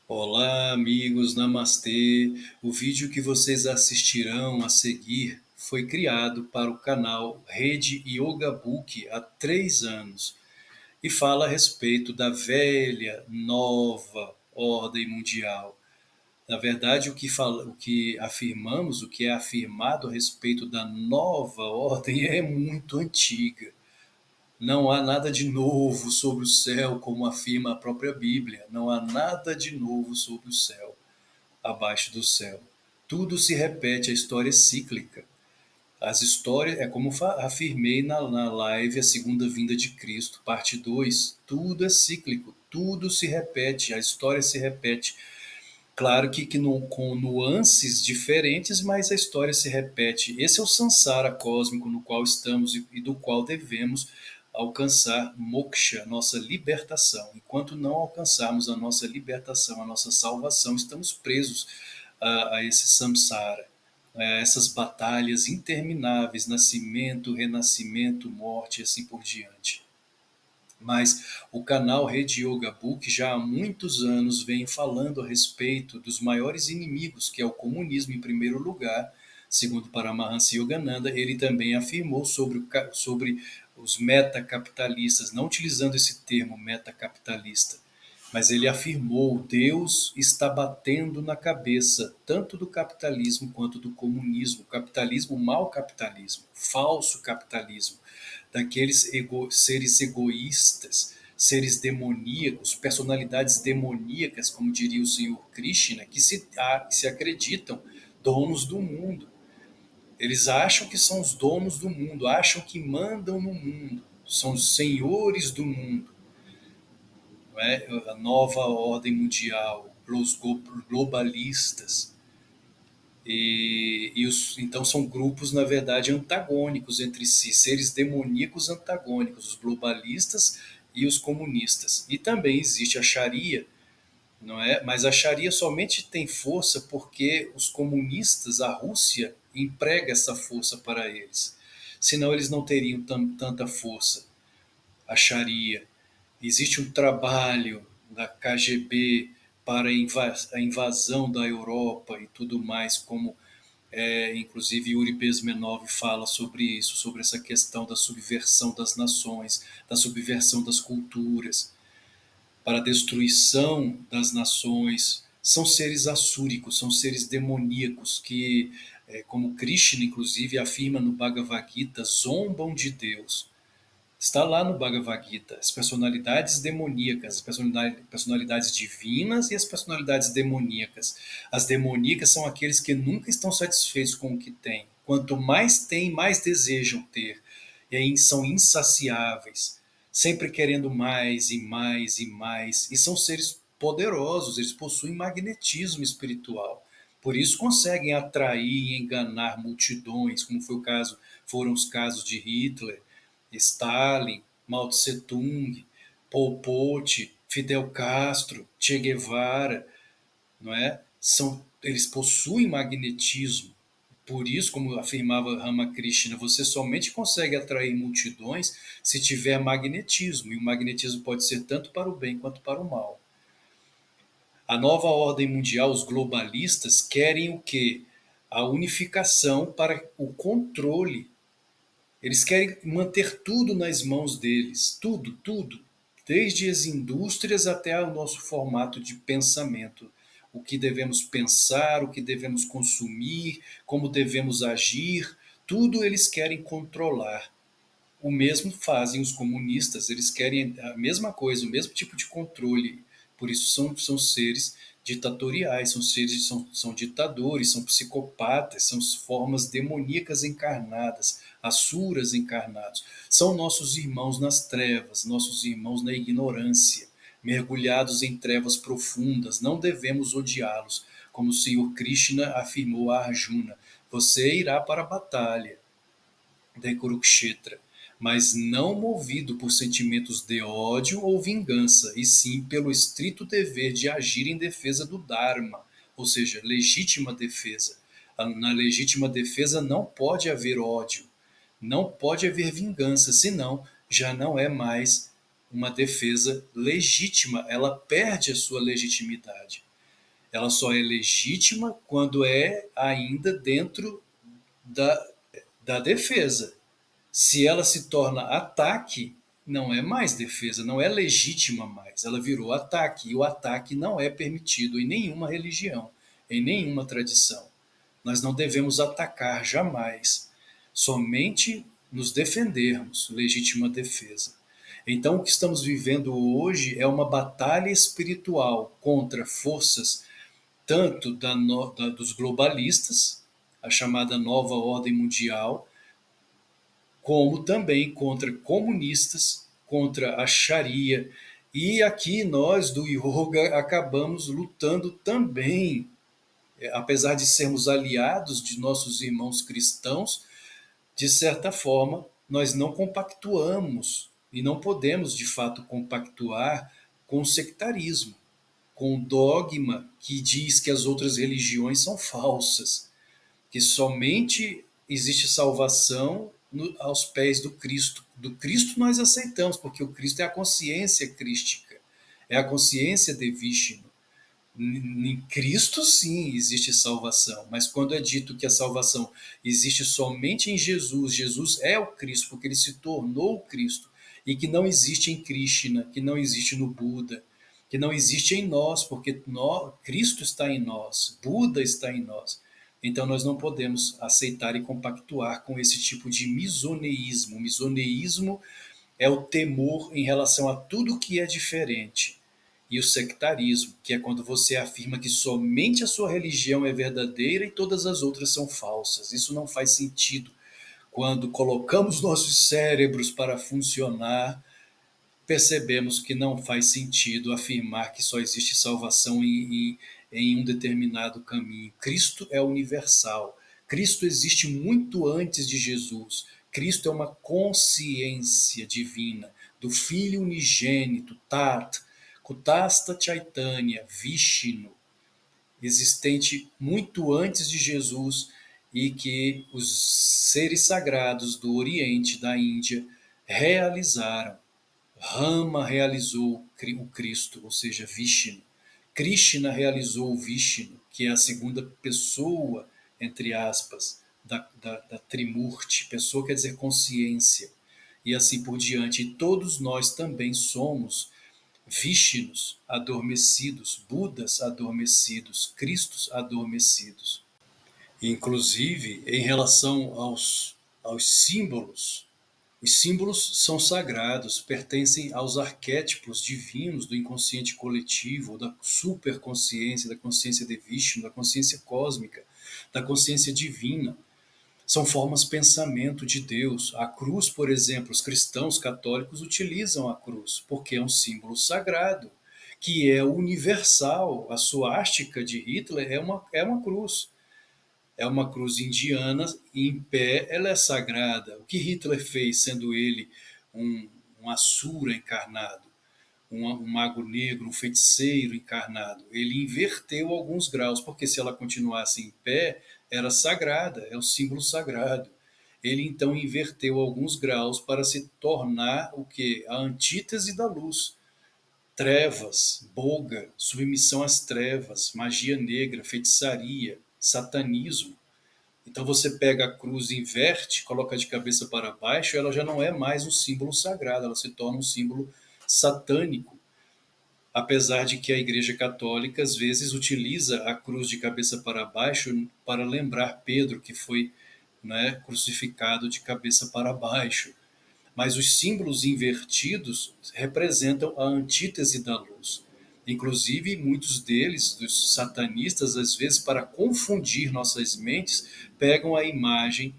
Olá, amigos, namastê. O vídeo que vocês assistirão a seguir foi criado para o canal Rede Yoga Book há 3 anos e fala a respeito da velha, nova ordem mundial. Na verdade, o que afirmamos, o que é afirmado a respeito da nova ordem é muito antiga. Não há nada de novo sobre o céu, como afirma a própria Bíblia. Não há nada de novo sobre o céu, abaixo do céu. Tudo se repete, a história é cíclica. As histórias, é como afirmei na live A Segunda Vinda de Cristo, parte 2. Tudo é cíclico, tudo se repete, a história se repete. Claro que com nuances diferentes, mas a história se repete. Esse é o samsara cósmico no qual estamos e do qual devemos alcançar moksha, nossa libertação. Enquanto não alcançarmos a nossa libertação, a nossa salvação, estamos presos a esse samsara, a essas batalhas intermináveis, nascimento, renascimento, morte e assim por diante. Mas o canal Rede Yoga Book já há muitos anos vem falando a respeito dos maiores inimigos, que é o comunismo em primeiro lugar. Segundo Paramahansa Yogananda, ele também afirmou sobre os metacapitalistas, não utilizando esse termo metacapitalista, mas ele afirmou: Deus está batendo na cabeça tanto do capitalismo quanto do comunismo, capitalismo, mau capitalismo, falso capitalismo, daqueles seres egoístas, seres demoníacos, personalidades demoníacas, como diria o Senhor Krishna, que se acreditam donos do mundo. Eles acham que são os donos do mundo, acham que mandam no mundo, são os senhores do mundo. Não é? A nova ordem mundial, os globalistas. Então são grupos, na verdade, antagônicos entre si, seres demoníacos antagônicos, os globalistas e os comunistas. E também existe a Sharia, não é? Mas a Sharia somente tem força porque os comunistas, a Rússia, emprega essa força para eles. Senão eles não teriam tanta força. A Sharia. Existe um trabalho da KGB para a invasão da Europa e tudo mais, como inclusive Yuri Bezmenov fala sobre isso, sobre essa questão da subversão das nações, da subversão das culturas, para a destruição das nações. São seres assúricos, são seres demoníacos que, como Krishna inclusive afirma no Bhagavad Gita, zombam de Deus. Está lá no Bhagavad Gita, as personalidades demoníacas, as personalidades divinas e as personalidades demoníacas. As demoníacas são aqueles que nunca estão satisfeitos com o que têm. Quanto mais têm, mais desejam ter. E aí são insaciáveis, sempre querendo mais e mais e mais. E são seres poderosos, eles possuem magnetismo espiritual. Por isso conseguem atrair e enganar multidões, como foram os casos de Hitler, Stalin, Mao Tse Tung, Pol Pot, Fidel Castro, Che Guevara, não é? Eles possuem magnetismo. Por isso, como afirmava Ramakrishna, você somente consegue atrair multidões se tiver magnetismo. E o magnetismo pode ser tanto para o bem quanto para o mal. A nova ordem mundial, os globalistas, querem o quê? A unificação para o controle. Eles querem manter tudo nas mãos deles, tudo, tudo, desde as indústrias até o nosso formato de pensamento. O que devemos pensar, o que devemos consumir, como devemos agir, tudo eles querem controlar. O mesmo fazem os comunistas, eles querem a mesma coisa, o mesmo tipo de controle. Por isso são seres ditatoriais, são ditadores, são psicopatas, são formas demoníacas encarnadas, asuras encarnados. São nossos irmãos nas trevas, nossos irmãos na ignorância, mergulhados em trevas profundas. Não devemos odiá-los, como o Senhor Krishna afirmou a Arjuna. Você irá para a batalha de Kurukshetra, mas não movido por sentimentos de ódio ou vingança, e sim pelo estrito dever de agir em defesa do Dharma, ou seja, legítima defesa. Na legítima defesa não pode haver ódio, não pode haver vingança, senão já não é mais uma defesa legítima, ela perde a sua legitimidade. Ela só é legítima quando é ainda dentro da, da defesa. Se ela se torna ataque, não é mais defesa, não é legítima mais. Ela virou ataque. E o ataque não é permitido em nenhuma religião, em nenhuma tradição. Nós não devemos atacar jamais, somente nos defendermos, legítima defesa. Então, o que estamos vivendo hoje é uma batalha espiritual contra forças tanto dos globalistas, a chamada nova ordem mundial, como também contra comunistas, contra a Sharia. E aqui nós do yoga acabamos lutando também, apesar de sermos aliados de nossos irmãos cristãos, de certa forma nós não compactuamos e não podemos de fato compactuar com o sectarismo, com o dogma que diz que as outras religiões são falsas, que somente existe salvação aos pés do Cristo. Do Cristo nós aceitamos, porque o Cristo é a consciência crística, é a consciência de Vishnu. Em Cristo, sim, existe salvação, mas quando é dito que a salvação existe somente em Jesus, Jesus é o Cristo, porque ele se tornou o Cristo, e que não existe em Krishna, que não existe no Buda, que não existe em nós, porque Cristo está em nós, Buda está em nós. Então nós não podemos aceitar e compactuar com esse tipo de misoneísmo. O misoneísmo é o temor em relação a tudo que é diferente. E o sectarismo, que é quando você afirma que somente a sua religião é verdadeira e todas as outras são falsas. Isso não faz sentido. Quando colocamos nossos cérebros para funcionar, percebemos que não faz sentido afirmar que só existe salvação em um determinado caminho. Cristo é universal. Cristo existe muito antes de Jesus. Cristo é uma consciência divina do Filho unigênito, Tat, Kutasta Chaitanya, Vishnu, existente muito antes de Jesus e que os seres sagrados do Oriente, da Índia, realizaram. Rama realizou o Cristo, ou seja, Vishnu. Krishna realizou o Vishnu, que é a segunda pessoa, entre aspas, da Trimurti. Pessoa quer dizer consciência. E assim por diante. E todos nós também somos Vishnus adormecidos, Budas adormecidos, Cristos adormecidos. Inclusive, em relação aos símbolos, os símbolos são sagrados, pertencem aos arquétipos divinos do inconsciente coletivo, da superconsciência, da consciência de Vishnu, da consciência cósmica, da consciência divina. São formas pensamento de Deus. A cruz, por exemplo, os cristãos católicos utilizam a cruz, porque é um símbolo sagrado, que é universal. A suástica de Hitler é uma cruz. É uma cruz indiana, e em pé ela é sagrada. O que Hitler fez, sendo ele um Asura encarnado, um mago negro, um feiticeiro encarnado? Ele inverteu alguns graus, porque se ela continuasse em pé, era sagrada, é o símbolo sagrado. Ele então inverteu alguns graus para se tornar o que? A antítese da luz. Trevas, boga, submissão às trevas, magia negra, feitiçaria, satanismo. Então você pega a cruz, inverte, coloca de cabeça para baixo, ela já não é mais um símbolo sagrado, ela se torna um símbolo satânico. Apesar de que a Igreja Católica às vezes utiliza a cruz de cabeça para baixo para lembrar Pedro, que foi, né, crucificado de cabeça para baixo. Mas os símbolos invertidos representam a antítese da luz. Inclusive, muitos deles, dos satanistas, às vezes, para confundir nossas mentes, pegam a imagem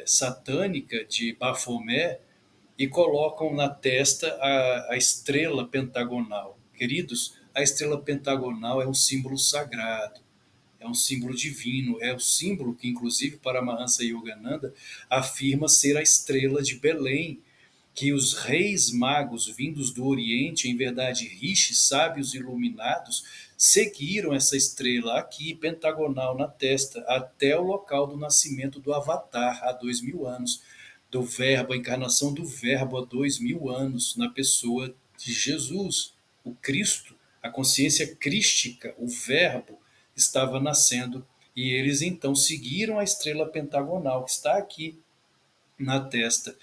satânica de Baphomet e colocam na testa a estrela pentagonal. Queridos, a estrela pentagonal é um símbolo sagrado, é um símbolo divino, é o símbolo que, inclusive, Paramahansa Yogananda afirma ser a estrela de Belém, que os reis magos vindos do Oriente, em verdade rishis, sábios iluminados, seguiram essa estrela aqui, pentagonal na testa, até o local do nascimento do Avatar, há 2000 anos, do Verbo, a encarnação do Verbo há 2000 anos, na pessoa de Jesus, o Cristo, A consciência crística, o verbo, estava nascendo e eles então seguiram a estrela pentagonal que está aqui na testa.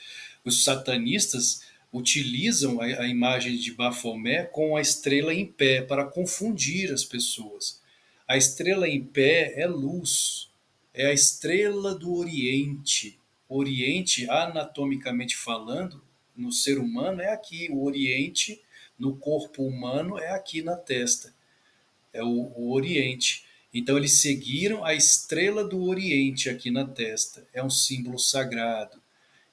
Os satanistas utilizam a imagem de Bafomé com a estrela em pé para confundir as pessoas. A estrela em pé é luz, é a estrela do Oriente. O Oriente, anatomicamente falando, no ser humano é aqui. O Oriente, no corpo humano, é aqui na testa. É o Oriente. Então eles seguiram a estrela do Oriente aqui na testa. É um símbolo sagrado.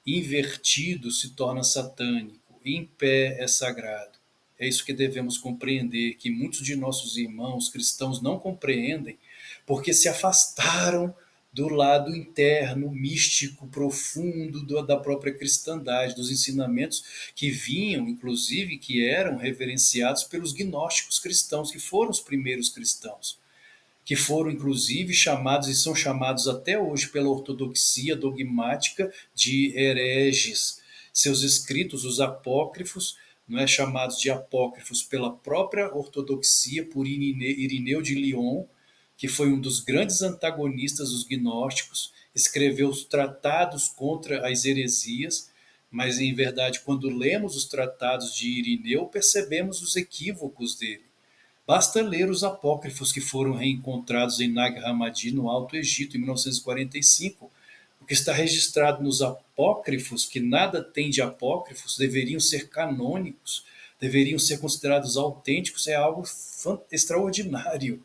Invertido se torna satânico, em pé é sagrado. É isso que devemos compreender, que muitos de nossos irmãos cristãos não compreendem, porque se afastaram do lado interno, místico, profundo da própria cristandade, dos ensinamentos que vinham, inclusive, que eram reverenciados pelos gnósticos cristãos, que foram os primeiros cristãos, que foram inclusive chamados e são chamados até hoje pela ortodoxia dogmática de hereges. Seus escritos, os apócrifos, não é, chamados de apócrifos pela própria ortodoxia, por Irineu de Lyon, que foi um dos grandes antagonistas dos gnósticos, escreveu os tratados contra as heresias, mas em verdade, quando lemos os tratados de Irineu, percebemos os equívocos dele. Basta ler os apócrifos que foram reencontrados em Nag Hammadi, no Alto Egito, em 1945. O que está registrado nos apócrifos, que nada tem de apócrifos, deveriam ser canônicos, deveriam ser considerados autênticos, é algo extraordinário.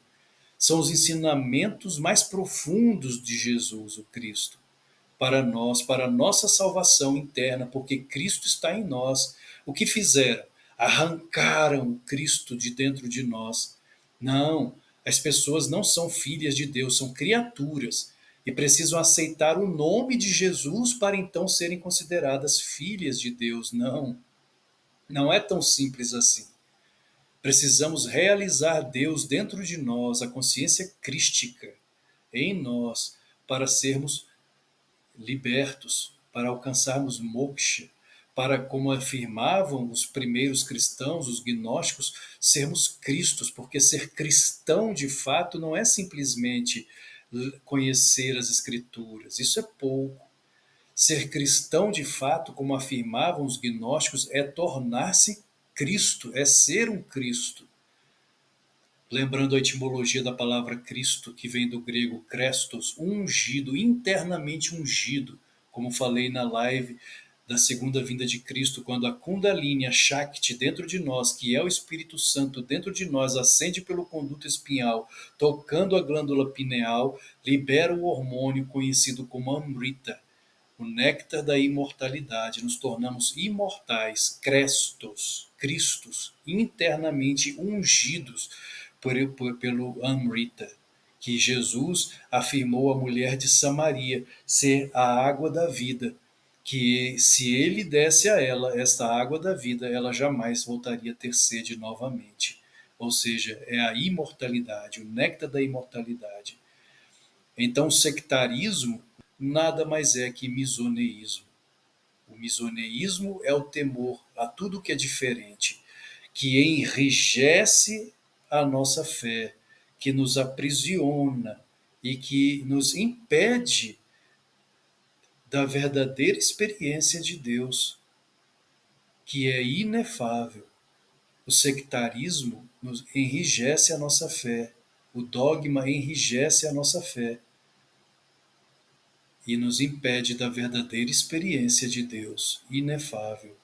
São os ensinamentos mais profundos de Jesus, o Cristo, para nós, para a nossa salvação interna, porque Cristo está em nós. O que fizeram? Arrancaram o Cristo de dentro de nós. Não, as pessoas não são filhas de Deus, são criaturas e precisam aceitar o nome de Jesus para então serem consideradas filhas de Deus. Não, não é tão simples assim. Precisamos realizar Deus dentro de nós, a consciência crística em nós, para sermos libertos, para alcançarmos moksha, para, como afirmavam os primeiros cristãos, os gnósticos, sermos Cristos, porque ser cristão de fato não é simplesmente conhecer as Escrituras, isso é pouco. Ser cristão de fato, como afirmavam os gnósticos, é tornar-se Cristo, é ser um Cristo. Lembrando a etimologia da palavra Cristo, que vem do grego Christos, ungido, internamente ungido, como falei na live da segunda vinda de Cristo, quando a Kundalini, a Shakti dentro de nós, que é o Espírito Santo dentro de nós, ascende pelo conduto espinhal, tocando a glândula pineal, libera o hormônio conhecido como Amrita, o néctar da imortalidade. Nos tornamos imortais, Cristos, internamente ungidos pelo Amrita, que Jesus afirmou à mulher de Samaria ser a água da vida, que se ele desse a ela esta água da vida, ela jamais voltaria a ter sede novamente. Ou seja, é a imortalidade, o néctar da imortalidade. Então, o sectarismo nada mais é que misoneísmo. O misoneísmo é o temor a tudo que é diferente, que enrijece a nossa fé, que nos aprisiona e que nos impede da verdadeira experiência de Deus, que é inefável. O sectarismo nos enrijece a nossa fé, o dogma enrijece a nossa fé e nos impede da verdadeira experiência de Deus, inefável.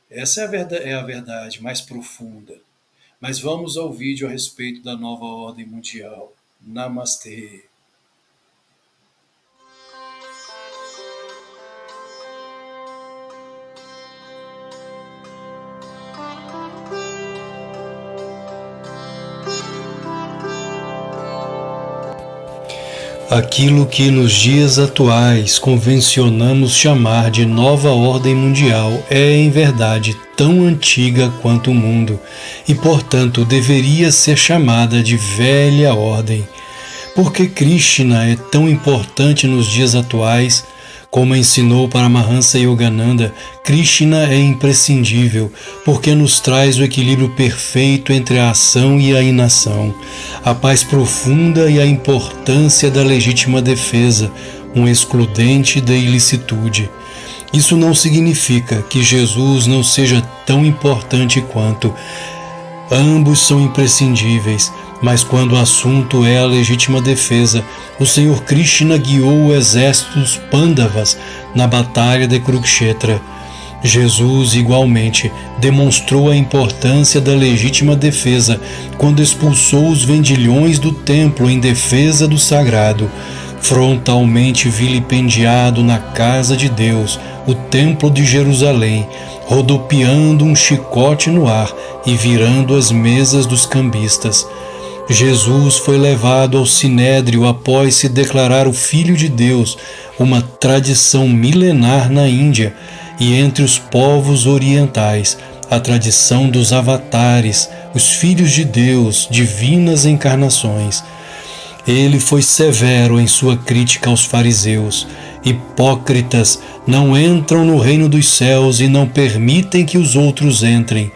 Essa é a verdade mais profunda. Mas vamos ao vídeo a respeito da nova ordem mundial. Namastê. Aquilo que nos dias atuais convencionamos chamar de nova ordem mundial é, em verdade, tão antiga quanto o mundo e, portanto, deveria ser chamada de velha ordem. Porque Krishna é tão importante nos dias atuais Como ensinou Paramahansa Yogananda, Krishna é imprescindível, porque nos traz o equilíbrio perfeito entre a ação e a inação, a paz profunda e a importância da legítima defesa, um excludente da ilicitude. Isso não significa que Jesus não seja tão importante quanto. Ambos são imprescindíveis, mas quando o assunto é a legítima defesa, o Senhor Krishna guiou o exército dos Pandavas na batalha de Kurukshetra. Jesus, igualmente, demonstrou a importância da legítima defesa quando expulsou os vendilhões do templo em defesa do sagrado. Frontalmente vilipendiado na casa de Deus, o templo de Jerusalém, rodopiando um chicote no ar e virando as mesas dos cambistas. Jesus foi levado ao Sinédrio após se declarar o Filho de Deus, uma tradição milenar na Índia e entre os povos orientais, a tradição dos avatares, os filhos de Deus, divinas encarnações. Ele foi severo em sua crítica aos fariseus. Hipócritas, não entram no reino dos céus e não permitem que os outros entrem.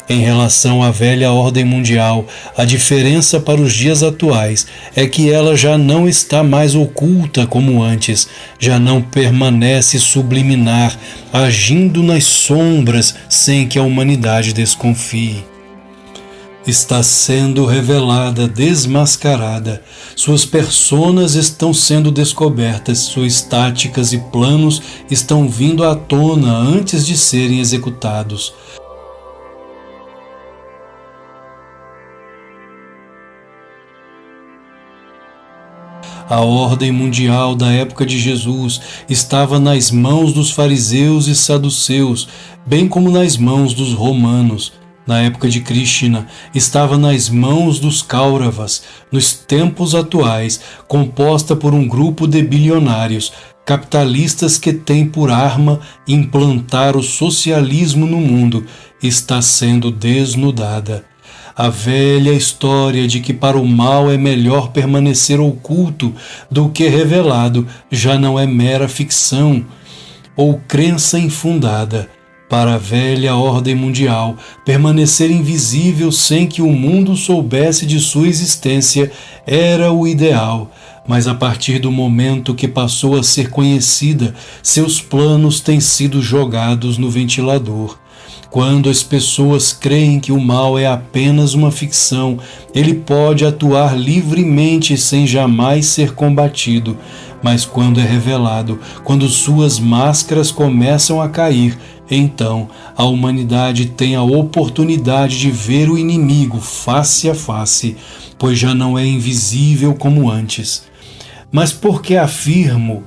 Em relação à velha ordem mundial, a diferença para os dias atuais é que ela já não está mais oculta como antes, já não permanece subliminar, agindo nas sombras sem que a humanidade desconfie. Está sendo revelada, desmascarada. Suas personas estão sendo descobertas, suas táticas e planos estão vindo à tona antes de serem executados. A ordem mundial da época de Jesus estava nas mãos dos fariseus e saduceus, bem como nas mãos dos romanos. Na época de Krishna, estava nas mãos dos Kauravas. Nos tempos atuais, composta por um grupo de bilionários, capitalistas que têm por arma implantar o socialismo no mundo, está sendo desnudada. A velha história de que para o mal é melhor permanecer oculto do que revelado já não é mera ficção ou crença infundada. Para a velha ordem mundial, permanecer invisível sem que o mundo soubesse de sua existência era o ideal, mas a partir do momento que passou a ser conhecida, seus planos têm sido jogados no ventilador. Quando as pessoas creem que o mal é apenas uma ficção, ele pode atuar livremente sem jamais ser combatido. Mas quando é revelado, quando suas máscaras começam a cair, então a humanidade tem a oportunidade de ver o inimigo face a face, pois já não é invisível como antes. Mas por que afirmo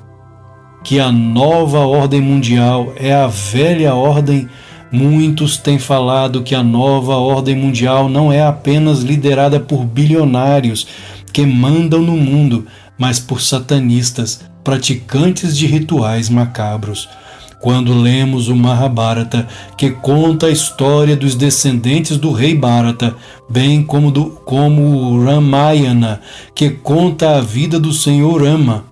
que a nova ordem mundial é a velha ordem? Muitos têm falado que a nova ordem mundial não é apenas liderada por bilionários que mandam no mundo, mas por satanistas, praticantes de rituais macabros. Quando lemos o Mahabharata, que conta a história dos descendentes do rei Bharata, bem como o Ramayana, que conta a vida do Senhor Rama,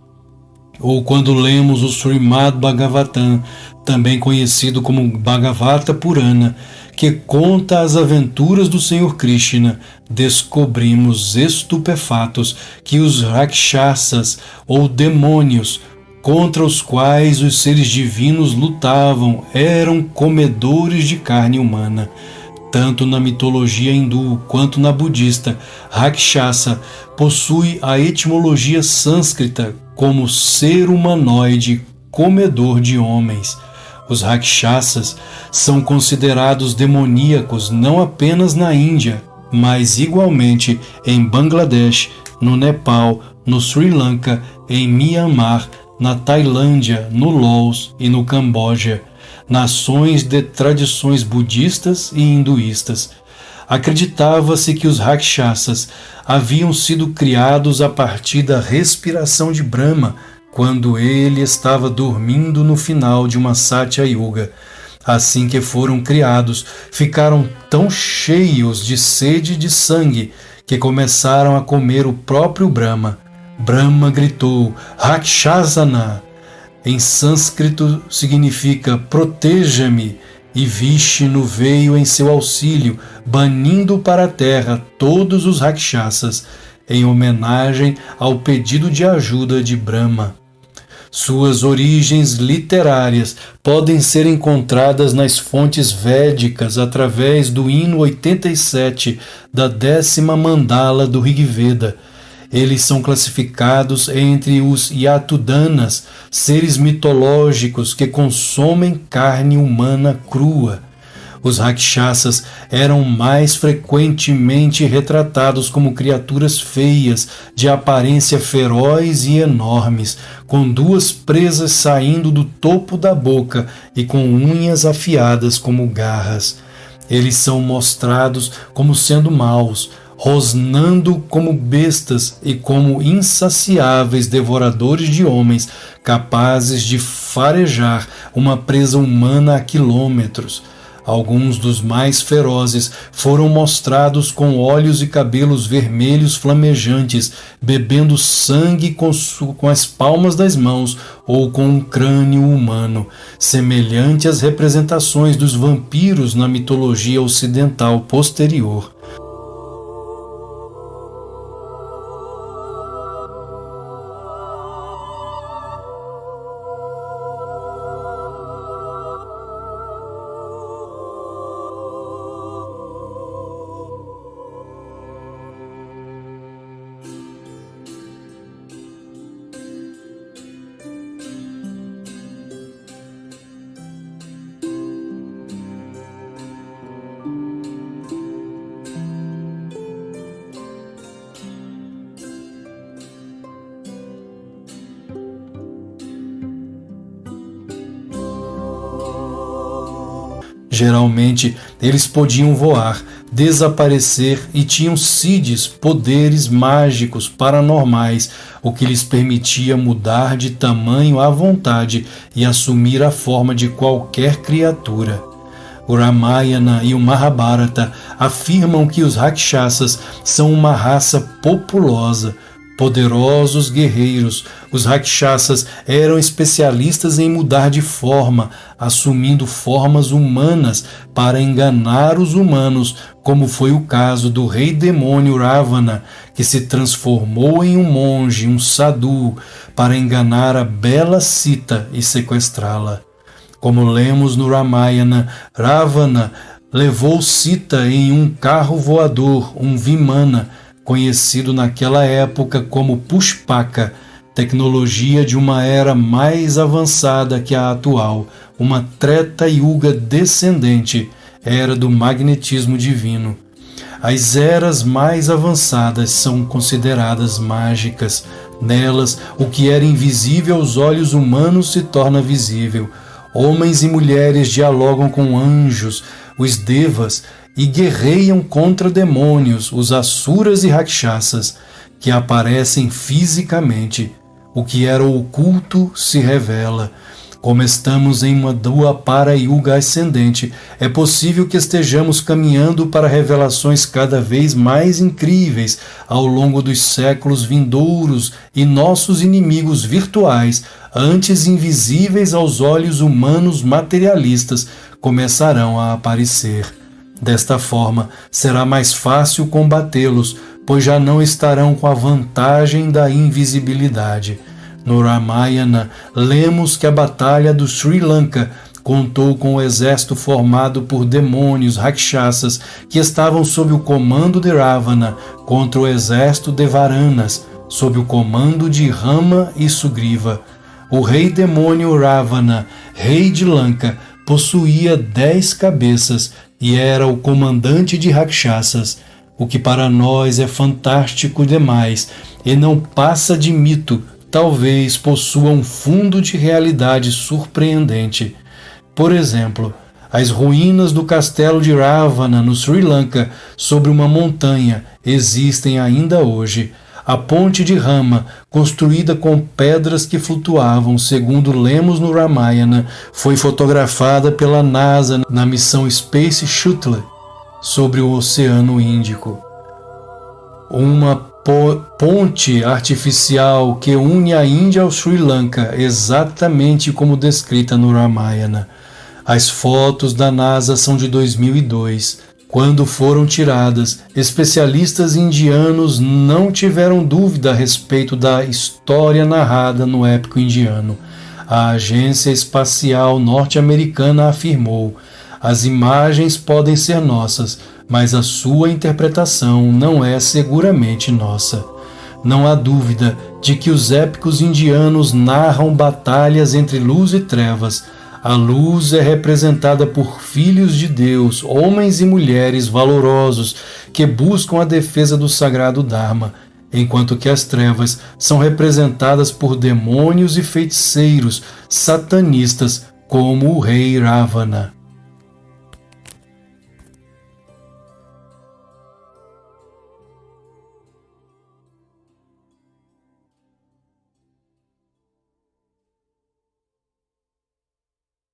ou quando lemos o Srimad Bhagavatam, também conhecido como Bhagavata Purana, que conta as aventuras do Senhor Krishna, descobrimos estupefatos que os Rakshasas, ou demônios, contra os quais os seres divinos lutavam, eram comedores de carne humana. Tanto na mitologia hindu quanto na budista, Rakshasa possui a etimologia sânscrita como ser humanoide, comedor de homens. Os Rakshasas são considerados demoníacos não apenas na Índia, mas igualmente em Bangladesh, no Nepal, no Sri Lanka, em Myanmar, na Tailândia, no Laos e no Camboja, nações de tradições budistas e hinduístas. Acreditava-se que os Rakshasas haviam sido criados a partir da respiração de Brahma, quando ele estava dormindo no final de uma Satya Yuga. Assim que foram criados, ficaram tão cheios de sede de sangue que começaram a comer o próprio Brahma. Brahma gritou, Rakshasana! em sânscrito significa proteja-me, e Vishnu veio em seu auxílio, banindo para a terra todos os Rakshasas, em homenagem ao pedido de ajuda de Brahma. Suas origens literárias podem ser encontradas nas fontes védicas através do hino 87 da 10ª mandala do Rig Veda. Eles são classificados entre os Yatudanas, seres mitológicos que consomem carne humana crua. Os Rakshasas eram mais frequentemente retratados como criaturas feias, de aparência feroz e enormes, com 2 presas saindo do topo da boca e com unhas afiadas como garras. Eles são mostrados como sendo maus, rosnando como bestas e como insaciáveis devoradores de homens, capazes de farejar uma presa humana a quilômetros. Alguns dos mais ferozes foram mostrados com olhos e cabelos vermelhos flamejantes, bebendo sangue com as palmas das mãos ou com um crânio humano, semelhante às representações dos vampiros na mitologia ocidental posterior. Geralmente, eles podiam voar, desaparecer e tinham siddhis, poderes mágicos paranormais, o que lhes permitia mudar de tamanho à vontade e assumir a forma de qualquer criatura. O Ramayana e o Mahabharata afirmam que os Rakshasas são uma raça populosa, poderosos guerreiros. Os Rakshasas eram especialistas em mudar de forma, assumindo formas humanas para enganar os humanos, como foi o caso do rei demônio Ravana, que se transformou em um monge, um sadhu, para enganar a bela Sita e sequestrá-la. Como lemos no Ramayana, Ravana levou Sita em um carro voador, um Vimana, conhecido naquela época como Pushpaka, tecnologia de uma era mais avançada que a atual, uma Treta Yuga descendente, era do magnetismo divino. As eras mais avançadas são consideradas mágicas. Nelas, o que era invisível aos olhos humanos se torna visível. Homens e mulheres dialogam com anjos, os devas, e guerreiam contra demônios, os asuras e rakshasas, que aparecem fisicamente. O que era oculto se revela. Como estamos em uma Dwapara Yuga ascendente, é possível que estejamos caminhando para revelações cada vez mais incríveis ao longo dos séculos vindouros, e nossos inimigos virtuais, antes invisíveis aos olhos humanos materialistas, começarão a aparecer. Desta forma, será mais fácil combatê-los, pois já não estarão com a vantagem da invisibilidade. No Ramayana, lemos que a batalha do Sri Lanka contou com o exército formado por demônios Rakshasas que estavam sob o comando de Ravana contra o exército de Varanas, sob o comando de Rama e Sugriva. O rei demônio Ravana, rei de Lanka, possuía 10 cabeças e era o comandante de Rakshasas, o que para nós é fantástico demais e não passa de mito, talvez possua um fundo de realidade surpreendente. Por exemplo, as ruínas do castelo de Ravana no Sri Lanka, sobre uma montanha, existem ainda hoje. A ponte de Rama, construída com pedras que flutuavam, segundo lemos no Ramayana, foi fotografada pela NASA na missão Space Shuttle sobre o Oceano Índico. uma ponte artificial que une a Índia ao Sri Lanka, exatamente como descrita no Ramayana. As fotos da NASA são de 2002. Quando foram tiradas, especialistas indianos não tiveram dúvida a respeito da história narrada no épico indiano. A Agência Espacial Norte-Americana afirmou: as imagens podem ser nossas, mas a sua interpretação não é seguramente nossa. Não há dúvida de que os épicos indianos narram batalhas entre luz e trevas. A luz é representada por filhos de Deus, homens e mulheres valorosos que buscam a defesa do sagrado Dharma, enquanto que as trevas são representadas por demônios e feiticeiros satanistas como o rei Ravana.